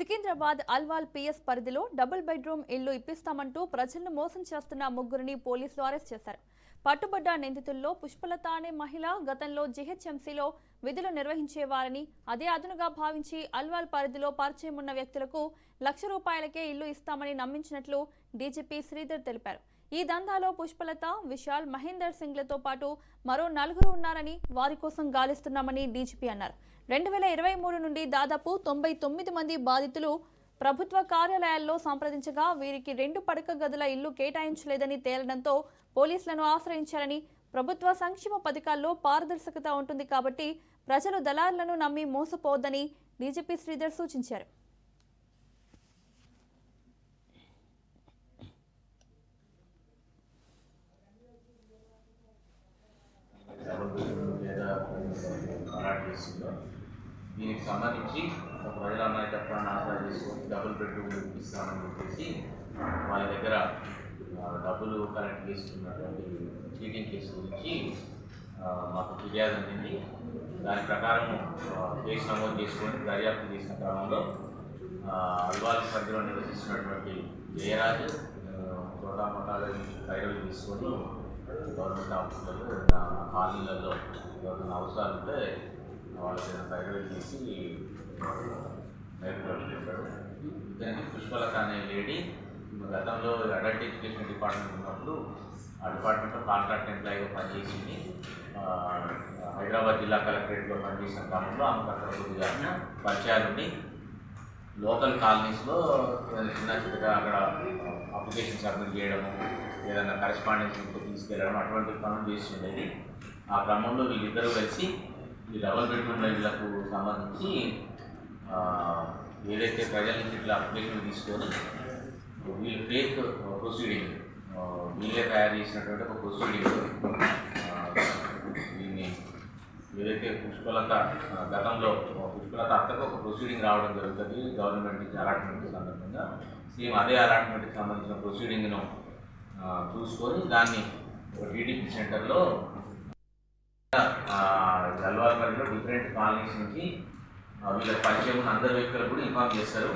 Secunderabad Alwal PS పరిధిలో double bedroom ఇల్లు ఇప్పిస్తామంటూ ప్రజలను మోసం చేస్తున్న ముగ్గురిని పోలీసులు అరెస్ట్ చేశారు. పట్టుబడ్డ నిందితుల్లో పుష్పలత అనే మహిళ గతంలో జీహెచ్ఎంసీలో విధులు నిర్వహించేవారని, అదే అదునుగా భావించి అల్వాల్ పరిధిలో పరిచయం ఉన్న వ్యక్తులకు ₹1,00,000కే ఇల్లు ఇస్తామని నమ్మించినట్లు డీజీపీ శ్రీధర్ తెలిపారు. ఈ దందాలో పుష్పలత, విశాల్, మహేందర్ సింగ్లతో పాటు మరో 4 ఉన్నారని, వారి కోసం గాలిస్తున్నామని డీజీపీ అన్నారు. 2023 నుండి దాదాపు 99 మంది బాధితులు ప్రభుత్వ కార్యాలయాల్లో సంప్రదించగా వీరికి 2 పడక గదుల ఇల్లు కేటాయించలేదని తేలడంతో పోలీసులను ఆశ్రయించారని, ప్రభుత్వ సంక్షేమ పథకాల్లో పారదర్శకత ఉంటుంది కాబట్టి ప్రజలు దళారులను నమ్మి మోసపోవద్దని డీజీపీ శ్రీధర్ సూచించారు. దీనికి సంబంధించి ఒక ప్రజల నాయకత్వాన్ని ఆధారం చేసుకొని డబుల్ బెడ్రూమ్ ఇస్తామని చెప్పేసి వాళ్ళ దగ్గర డబ్బులు కలెక్ట్ చేసుకున్నటువంటి చీటింగ్ కేసు గురించి మాకు ఫిర్యాదు అందింది. దాని ప్రకారం కేసు నమోదు చేసుకొని దర్యాప్తు చేసిన క్రమంలో అల్వాల్ పరిధిలో నివసిస్తున్నటువంటి జయరాజు చోటామోటాగా పైరవి తీసుకొని గవర్నమెంట్ ఆఫీసులలో కాలనీలలో ఎవరైనా అవసరాలు ఉంటే వాళ్ళకి పైరవి తీసి బయటకు చేశాడు. ఇతనికి పుష్పలత అనే లేడీ గతంలో అడల్ట్ ఎడ్యుకేషన్ డిపార్ట్మెంట్ ఉన్నప్పుడు ఆ డిపార్ట్మెంట్లో కాంట్రాక్ట్ ఎంప్లాయీగా పనిచేసింది. హైదరాబాద్ జిల్లా కలెక్టరేట్లో పనిచేసిన క్రమంలో ఆమెకు అక్కడ కొద్దిగా పరిచయాలుండి లోకల్ కాలనీస్లో చిన్న చిన్నగా అక్కడ అప్లికేషన్ సబ్మిట్ చేయడము, ఏదైనా కరెస్పాండెన్స్ తీసుకెళ్ళడం అటువంటి పనులు చేస్తుండేది. ఆ క్రమంలో వీళ్ళిద్దరూ కలిసి ఈ డబుల్ బెడ్రూమ్ ఇళ్లకు సంబంధించి ఏదైతే ప్రజల నుంచి ఇట్లా అప్లికేషన్ తీసుకొని వీళ్ళు ఫేక్ ప్రొసీడింగ్ వీళ్ళే తయారు చేసినటువంటి ఒక ప్రొసీడింగ్ దీన్ని ఏదైతే పుష్పలత గతంలో పుష్పలత అత్తకు ఒక ప్రొసీడింగ్ రావడం జరుగుతుంది గవర్నమెంట్ నుంచి అలాట్మెంట్ సందర్భంగా. సేమ్ అదే అలాట్మెంట్కి సంబంధించిన ప్రొసీడింగ్ను చూసుకొని దాన్ని టీడీపీ సెంటర్లో అల్వాల్ పరిధిలో డిఫరెంట్ కాలనీస్ నుంచి వీళ్ళకి పరిచయం ఉన్న అందరి వ్యక్తులకు కూడా ఇన్ఫార్మ్ చేస్తారు.